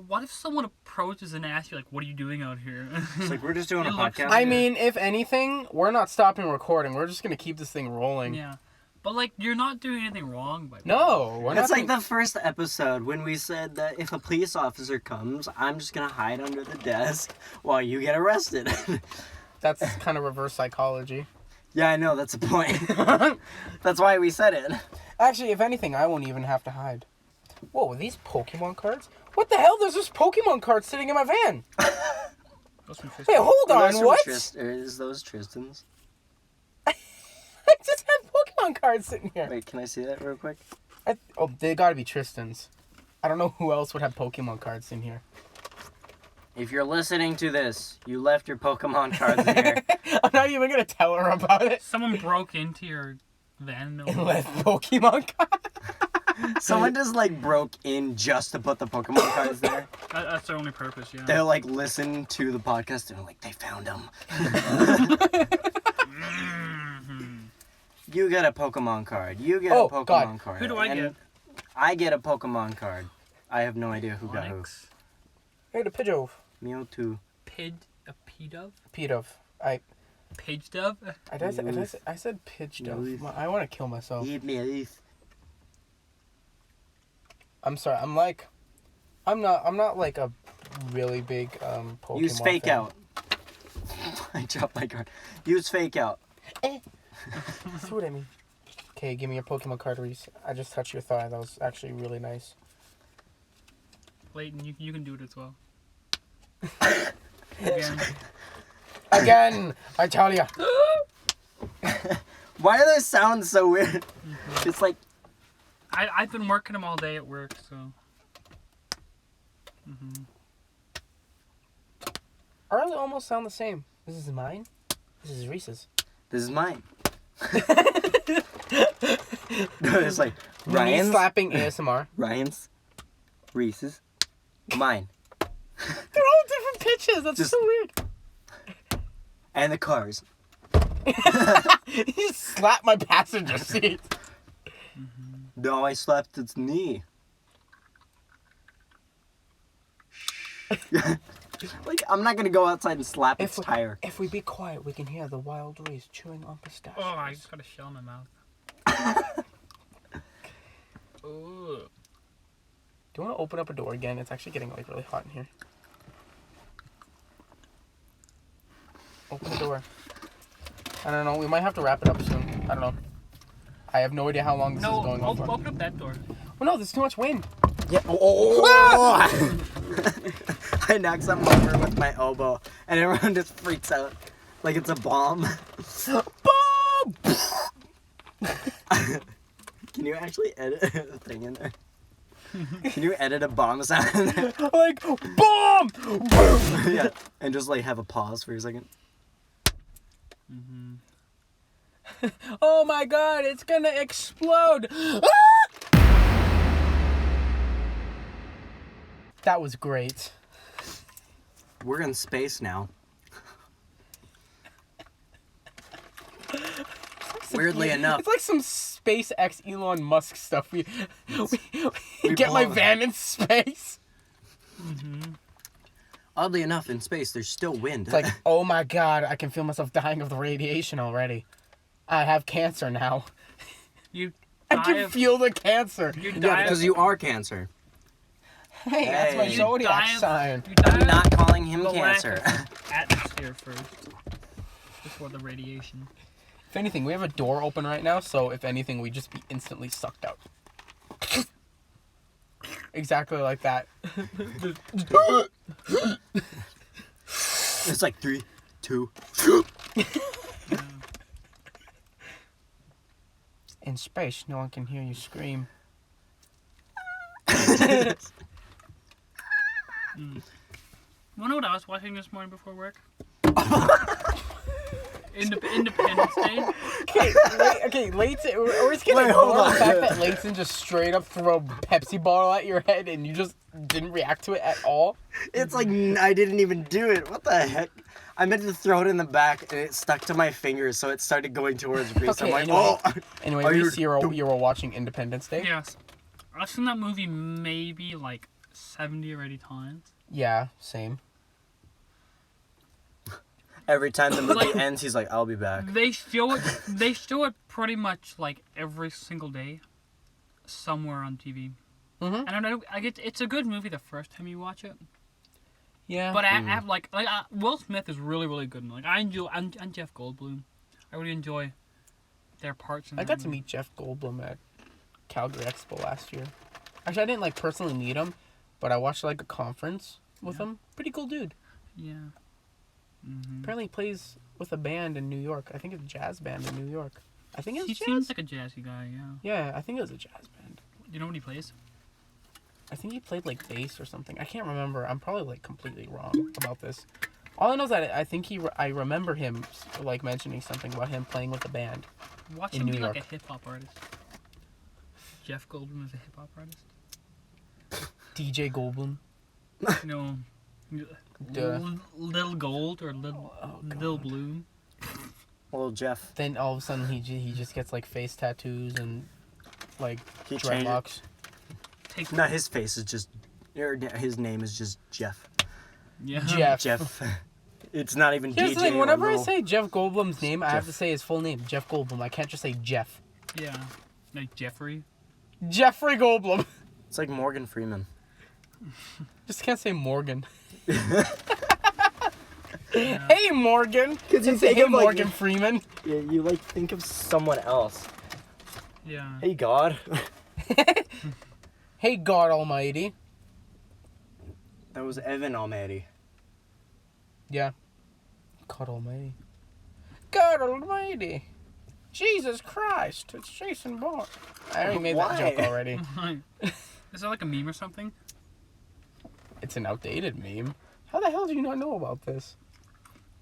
what if someone approaches and asks you, like, what are you doing out here? It's like, we're just doing a It looks- podcast. I mean, if anything, we're not stopping recording. We're just going to keep this thing rolling. Yeah. But, like, you're not doing anything wrong. By No, we're not. It's like the first episode when we said that if a police officer comes, I'm just gonna hide under the desk while you get arrested. That's kind of reverse psychology. Yeah, I know, that's the point. That's why we said it. Actually, if anything, I won't even have to hide. Whoa, are these Pokemon cards? What the hell? There's just Pokemon cards sitting in my van. Those some fish- Wait, hold Are on, those from what? Is those Tristan's? I just have Pokemon cards sitting here. Wait, can I see that real quick? Oh, they gotta be Tristan's. I don't know who else would have Pokemon cards in here. If you're listening to this, you left your Pokemon cards in here. I'm not even gonna tell her about it. Someone broke into your van. And left Pokemon cards. Someone just like broke in just to put the Pokemon cards there. That's their only purpose, yeah. They'll like listen to the podcast and they're like, they found them. You get a Pokemon card. You get a Pokemon God. card. Who do I And get? I get a Pokemon card. I have no idea who got who. Onyx. Hey, the Pidgeot. Mewtwo. A P-Dove? Pidove. Page Dove? I said Pidgeot. Leaf. I want to kill myself. Eat me a leaf. I'm sorry. I'm not like a really big Pokemon Use fake fan. out. I dropped my card. Use fake out. That's what I mean. Okay, give me your Pokemon card, Reese. I just touched your thigh. That was actually really nice. Layton, you can do it as well. Again. Again, I tell ya. Why do those sound so weird? It's like, I've been working them all day at work, so. Ours almost sound the same. This is mine. This is Reese's. this is mine. No, it's like, Knee Ryan's, slapping ASMR. Ryan's, Reese's, mine. They're all different pitches. That's Just- so weird. And the cars. You just slapped my passenger seat. No, I slapped its knee. Like, I'm not gonna go outside and slap its tire. If we be quiet, we can hear the wild Reese chewing on pistachios. Oh, I just got a shell in my mouth. Ooh. Do you want to open up a door again? It's actually getting like really hot in here. Open the door. I don't know. We might have to wrap it up soon. I don't know. I have no idea how long this is going on for. Open up that door. Well, no, there's too much wind. Yeah. Oh! I knocked something over with my elbow, and everyone just freaks out like it's a bomb. Boom! Can you actually edit a thing in there? Can you edit a bomb sound in there? Like, boom! Boom! Yeah, and just like have a pause for a second. Oh my god, it's gonna explode! That was great. We're in space now. Weirdly enough. It's like some SpaceX Elon Musk stuff. We We get my blow- van in space. Oddly enough, in space, there's still wind. It's like, oh my god, I can feel myself dying of the radiation already. I have cancer now. You I die can of, feel the cancer. you yeah, die because of, you are Cancer. Hey, that's my Hey. you zodiac die of- sign. You die I'm of not calling him the lack Cancer. of atmosphere first. Before the radiation. If anything, we have a door open right now, so if anything, we just be instantly sucked out. Exactly like that. It's like 3, 2. In space, no one can hear you scream. Wanna know what I was watching this morning before work? Independence Day. Okay, Layton, we're just gonna Wait, hold ignore the on. fact that Layton just straight up threw a Pepsi bottle at your head and you just didn't react to it at all. It's like I didn't even do it. What the heck? I meant to throw it in the back, and it stuck to my fingers, so it started going towards Reese. Okay, I'm like, Anyway, Are you Reese, you were watching Independence Day? Yes. I've seen that movie maybe like 70 or 80 times. Yeah, same. Every time the movie Like- ends, he's like, I'll be back. They show it pretty much like every single day, somewhere on TV. Mhm. And I know it's a good movie the first time you watch it, Yeah. but I have Will Smith is really really good. Like I enjoy and Jeff Goldblum, I really enjoy their parts. In I that got to movie. meet Jeff Goldblum at Calgary Expo last year. Actually, I didn't like personally meet him, but I watched like a conference with him. Pretty cool dude. Yeah. Mm-hmm. Apparently, he plays with a band in New York. I think it's a jazz band in New York. I think it's He jazz. seems like a jazzy guy. Yeah. Yeah, I think it was a jazz band. You know what he plays? I think he played like bass or something. I can't remember. I'm probably like completely wrong about this. All I know is that I think I remember him like mentioning something about him playing with a band. Watch In him New be like York. a hip hop artist. Jeff Goldblum is a hip hop artist. DJ Goldblum. You know, Duh. Little Gold or Little God. Blue. Well, Jeff, Then all of a sudden he just gets like face tattoos and like he changed it. dreadlocks. Take No, his face is just, his name is just Jeff. yeah. Jeff. Jeff. It's not even Here's DJ the thing, or whenever I Lil. say Jeff Goldblum's name, I have Jeff. to say his full name, Jeff Goldblum. I can't just say Jeff. Yeah. Like Jeffrey. Jeffrey Goldblum. It's like Morgan Freeman. Just can't say Morgan. Hey Morgan. Because you Say, think hey of like, Morgan Freeman. yeah, you like think of someone else. Yeah. Hey God. Hey God Almighty. That was Evan Almighty. Yeah. God Almighty. God Almighty. Jesus Christ. It's Jason Bourne. I already made that Why? joke already. Is that like a meme or something? It's an outdated meme. How the hell do you not know about this?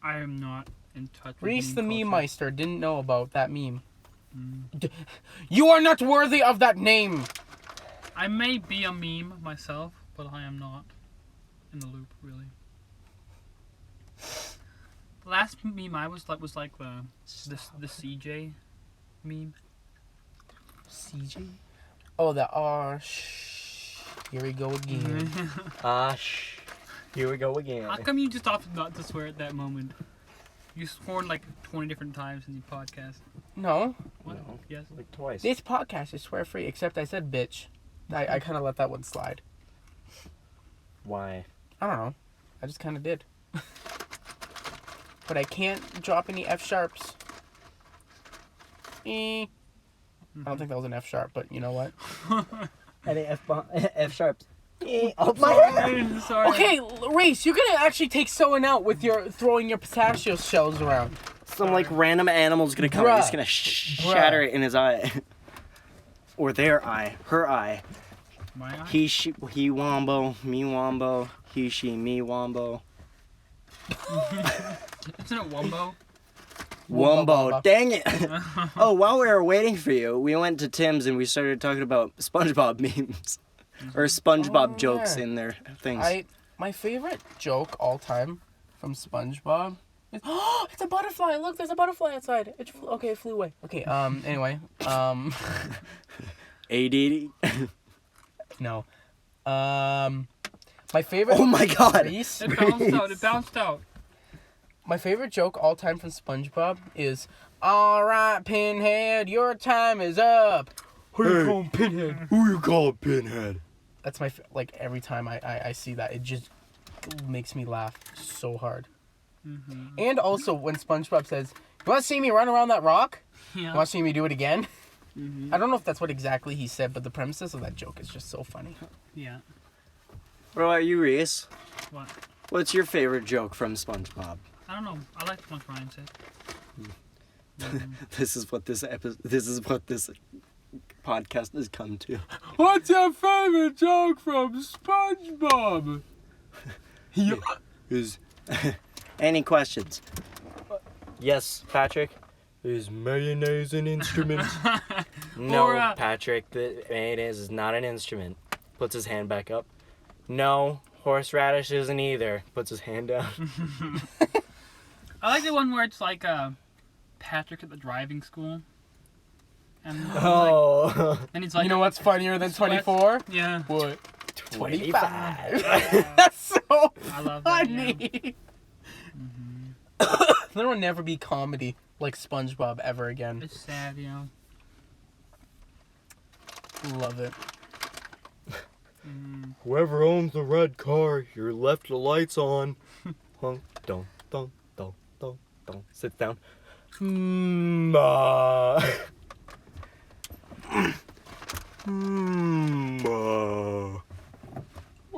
I am not in touch with Reese the meme Meme culture. Meister didn't know about that meme. You are not worthy of that name. I may be a meme myself, but I am not in the loop really. The last meme I was like the CJ meme. CJ? Oh, the here we go again. Here we go again. How come you just opted not to swear at that moment? You sworn like 20 different times in the podcast. No, What? No. Yes. Like twice. this podcast is swear free, except I said bitch. I kind of let that one slide. Why? I don't know. I just kind of did. But I can't drop any F sharps. I don't think that was an F sharp, but you know what? Any F sharps. Oh my head! Sorry. Okay, Race, you're gonna actually take someone out with your throwing your pistachio shells around. Some like random animal's gonna come and he's Bruh. gonna shatter it in his eye. Or their eye. Her eye. My eye? He wombo, me wombo, he, she, me wombo. Isn't it Wumbo? Wombo, dang it! Oh, while we were waiting for you, we went to Tim's and we started talking about SpongeBob memes. Or SpongeBob Oh, jokes yeah. in their things. My favorite joke all time from SpongeBob is, oh, it's a butterfly. Look, there's a butterfly outside. It flew away. Okay, anyway, ADD. no. My favorite Oh my god! Reese, It bounced out. It bounced out. my favorite joke all time from SpongeBob is, all right, Pinhead, your time is up. Who you calling Pinhead? Who you call Pinhead? That's my like every time I see that, it just makes me laugh so hard. Mm-hmm. And also when SpongeBob says, "You want to see me run around that rock? You Yeah. want to see me do it again?" Mm-hmm. I don't know if that's what exactly he said, but the premises of that joke is just so funny. Yeah. What about you, Reese? What? What's your favorite joke from SpongeBob? I don't know. I like what Ryan said. This is what this podcast has come to. What's your favorite joke from SpongeBob? Is any questions? Yes, Patrick. Is mayonnaise an instrument? No, Or, Patrick. The mayonnaise is not an instrument. Puts his hand back up. No, horseradish isn't either. Puts his hand down. I like the one where it's like Patrick at the driving school. And and he's like, you know what's funnier than 24? Yeah. What? 25. Yeah. That's so I love that. funny. There will never be comedy like SpongeBob ever again. It's sad, you know. Love it. Whoever owns the red car, you're left the lights on. Don't. Sit down. Oh,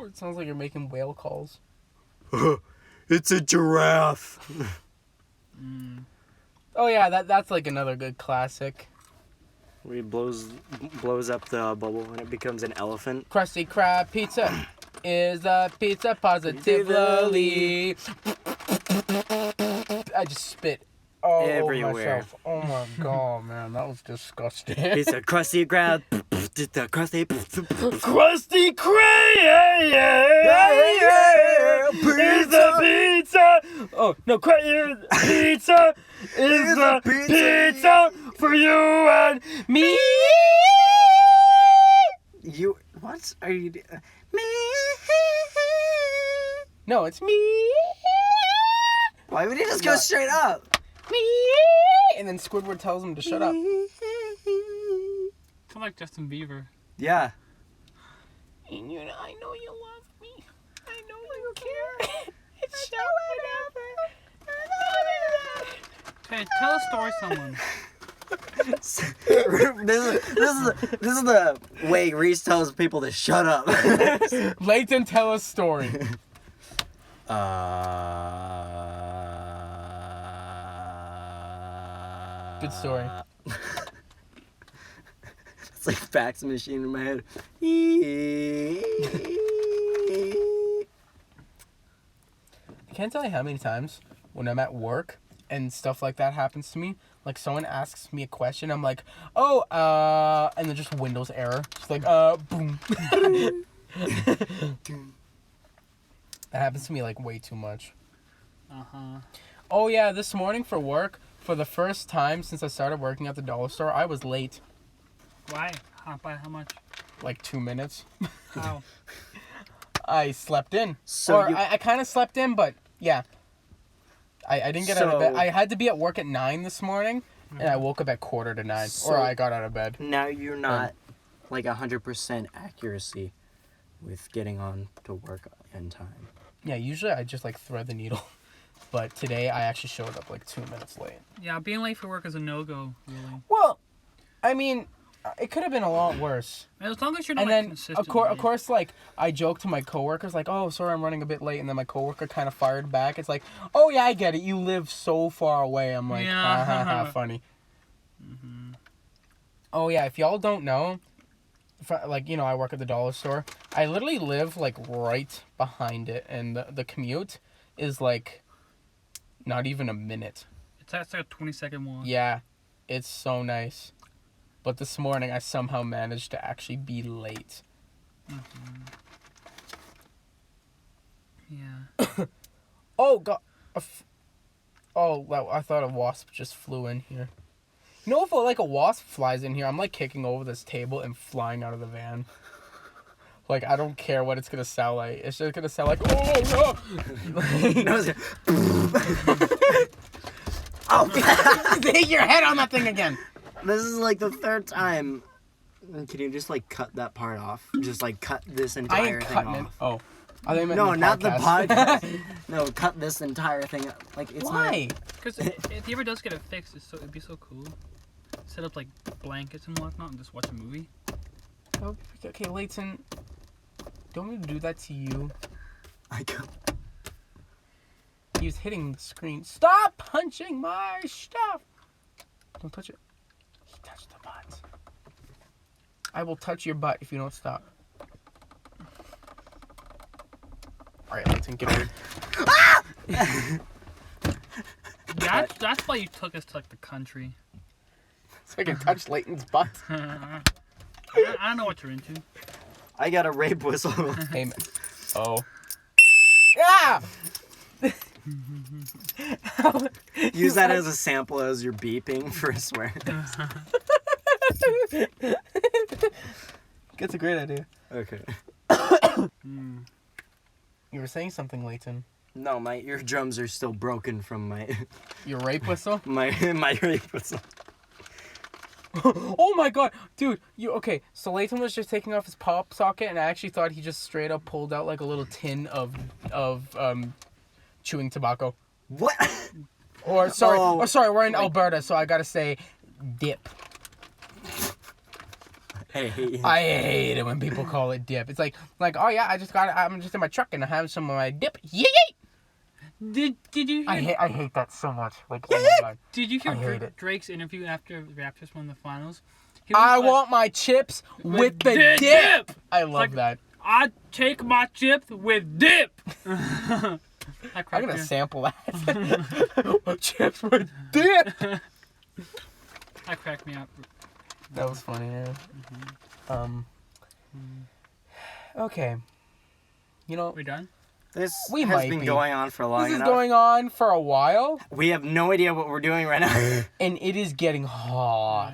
it sounds like you're making whale calls. It's a giraffe. Oh yeah, that's like another good classic. Where he blows up the bubble and it becomes an elephant. Krusty Krab pizza is a pizza positively. I just spit all Everywhere. over myself. Oh my god, man, that was disgusting. It's a Krusty Krab. It's a Krusty. Krusty Krab is a pizza. Oh no, pizza is a pizza for you and me. You what are you doing? Me. No, it's me. Why would he just go straight up? Me. And then Squidward tells him to shut up. Kind of like Justin Bieber. Yeah. And you know, I know you love me. I know you care. It's so whatever. Okay, tell a story, someone. this is the way Reese tells people to shut up. Layton, tell a story. Good story. It's like fax machine in my head. I can't tell you how many times when I'm at work and stuff like that happens to me. Like someone asks me a question, I'm like, oh, and then just Windows error. Just like, boom. That happens to me like way too much. Uh-huh. Oh yeah, this morning for work, for the first time since I started working at the dollar store, I was late. Why? By how much? Like 2 minutes. How? I slept in. So or I kind of slept in, but yeah. I didn't get out of bed. I had to be at work at 9 this morning, and I woke up at 8:45, or I got out of bed. Now you're not like 100% accuracy with getting on to work in time. Yeah, usually I just like thread the needle. But today I actually showed up like 2 minutes late. Yeah, being late for work is a no-go, really. Well, I mean, it could have been a lot worse. As long as you're not And then, consistent. of course, like, I joked to my coworkers, like, oh, sorry, I'm running a bit late. And then my coworker kind of fired back. It's like, oh, yeah, I get it. You live so far away. I'm like, ha, ha, ha, funny. Mm-hmm. Oh, yeah, if y'all don't know, like, you know, I work at the dollar store. I literally live, like, right behind it. And the commute is, like, not even a minute. It's like a 20-second walk. Yeah, it's so nice. But this morning, I somehow managed to actually be late. Mm-hmm. Yeah. Oh, God. Oh, wow, I thought a wasp just flew in here. You know, if like a wasp flies in here, I'm like kicking over this table and flying out of the van. Like, I don't care what it's going to sound like. It's just going to sound like, oh, no. Oh, hit your head on that thing again. This is like the third time. Can you just like cut that part off? Just like cut this I entire ain't thing cutting off. it. Oh. I think No, not the podcast. No, cut this entire thing. Like it's Why? Because if he ever does get it fixed, it'd be so cool. Set up like blankets and whatnot and just watch a movie. Okay, Layton. Don't we do that to you? He was hitting the screen. Stop punching my stuff! Don't touch it. He touched the butt. I will touch your butt if you don't stop. Alright, Layton, get over. That's why you took us to like the country. So I can touch Layton's butt. I don't know what you're into. I got a rape whistle. Hey, man. Oh. Ah! Use that as a sample as you're beeping for a swear. That's a great idea. Okay. You were saying something, Layton. No, my eardrums are still broken from my Your rape whistle? my rape whistle. Oh my god, dude! Okay? So Layton was just taking off his pop socket, and I actually thought he just straight up pulled out like a little tin of chewing tobacco. What? Or sorry, we're in Alberta, so I gotta say, dip. Hey. I hate it when people call it dip. It's like oh yeah, I'm just in my truck and I have some of my dip. Yay! Did you hear, I hate that so much. Like, oh my god. Did you I hear hate it. Drake's interview after the Raptors won the finals? I want my chips with the dip. I love that. I take my chips with dip. I'm I'm gonna sample that. Chips with dip. That cracked me up. That was funny, yeah. Okay. You know, We done? This We has might been be. going on for long this is enough. going on for a while, We have no idea what we're doing right now. and it is getting hot.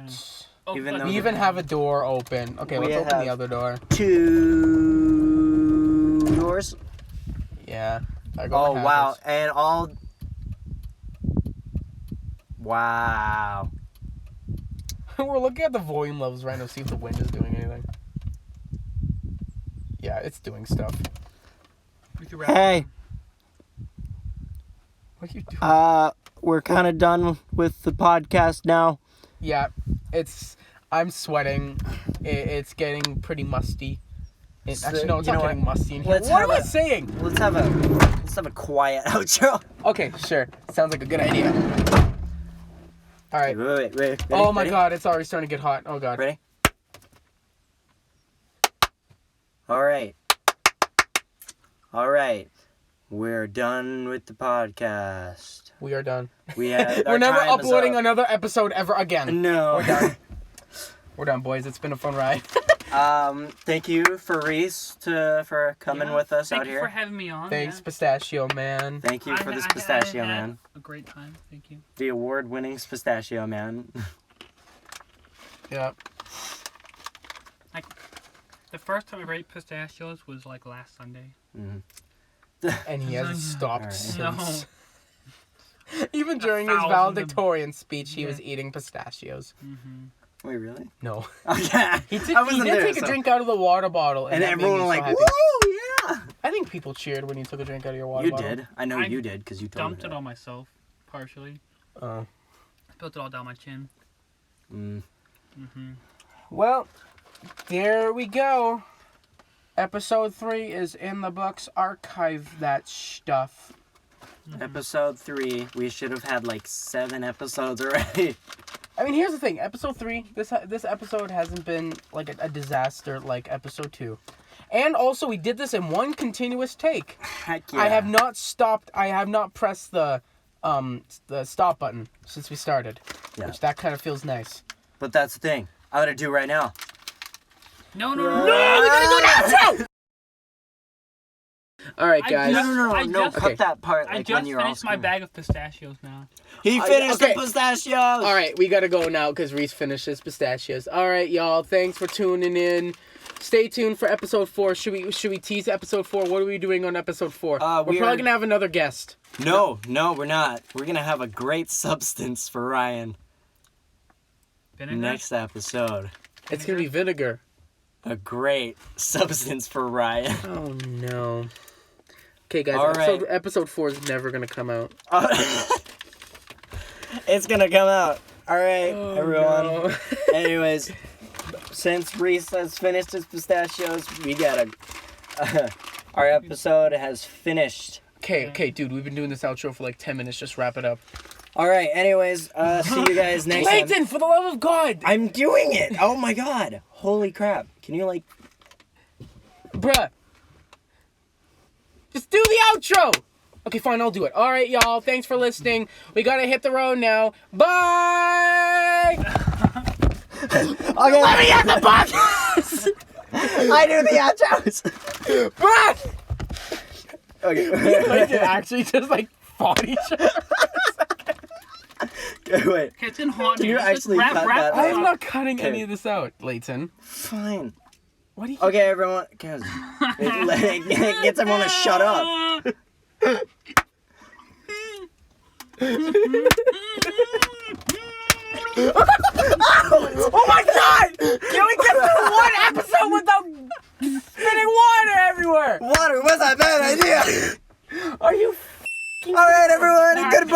Oh, Even but- though We even have a door open. Okay, We let's open have- the other door. 2 doors. Yeah. I Oh wow, and all. Wow. We're looking at the volume levels right now to see if the wind is doing anything. Yeah, it's doing stuff. we should wrap Hey, What are you doing? we're kind of done with the podcast now. Yeah, I'm sweating. It's getting pretty musty. So, Actually, no, it's you not know getting musty in here. Let's What have am I a- saying? Let's have a quiet outro. Okay, sure. Sounds like a good idea. All right. Wait. Ready? Oh my Ready? god, it's already starting to get hot. Oh god. Ready? All right. We're done with the podcast. We are done. We have. We're never uploading another episode ever again. No. We're done. We're done, boys. It's been a fun ride. Thank you for Reese for coming with us Thank out you here. for having me on. Thanks, yeah. Pistachio Man. Thank you for this I pistachio had man. A great time. Thank you. The award-winning pistachio man. Yeah. The first time I ate pistachios was like last Sunday. And he hasn't stopped All right. since. Even during his 1,000 valedictorian speech, he was eating pistachios. Wait, really? No. Okay. He did I wasn't there, take a so- drink out of the water bottle. And that made everyone me was so like, happy. "Woo, yeah!" I think people cheered when you took a drink out of your water You bottle. did. I know I you did because you told Dumped me. it on myself, partially. Oh. Built it all down my chin. Well, there we go. Episode 3 is in the books. Archive that stuff. Episode 3. We should have had like 7 episodes already. I mean, here's the thing. Episode 3, this episode hasn't been like a disaster like episode 2. And also, we did this in one continuous take. Heck yeah. I have not stopped. I have not pressed the stop button since we started. Yeah. Which that kind of feels nice. But that's the thing. I'm gonna do it right now. No! We gotta go now! All right, guys. No. Cut that part. I Like just when you're all finished my screaming. bag of pistachios now. He finished okay. the pistachios. All right, we gotta go now because Reese finished his pistachios. All right, y'all. Thanks for tuning in. Stay tuned for episode 4. Should we tease episode 4? What are we doing on episode 4? We're probably gonna have another guest. No, we're not. We're gonna have a great substance for Ryan Vinegar? next episode. It's gonna be vinegar. A great substance for Ryan. Oh no. Okay, guys. All right. Episode 4 is never gonna come out. It's gonna come out. All right, Oh, everyone. no. Anyways, since Reese has finished his pistachios, we gotta. Our episode has finished. Okay, dude. We've been doing this outro for like 10 minutes. Just wrap it up. All right. Anyways, see you guys next time. Layton, for the love of God! I'm doing it. Oh my God! Holy crap! Can you like? Bruh. Just do the outro! Okay, fine, I'll do it. Alright, y'all. Thanks for listening. We gotta hit the road now. Bye! Okay. Let me at the podcast! I do the outros. Bruh! Okay. Like, it actually just, like, fought each other for a second. Okay, wait. Okay, it's getting hot. Can you Just actually wrap cut wrap that I this am up. not cutting Okay. any of this out, Layton. Fine. What do you? Okay, everyone. Guys, it gets everyone to shut up. Oh my God! Can we get through one episode without spitting water everywhere? Water was a bad idea. Are you? All right, everyone. Goodbye.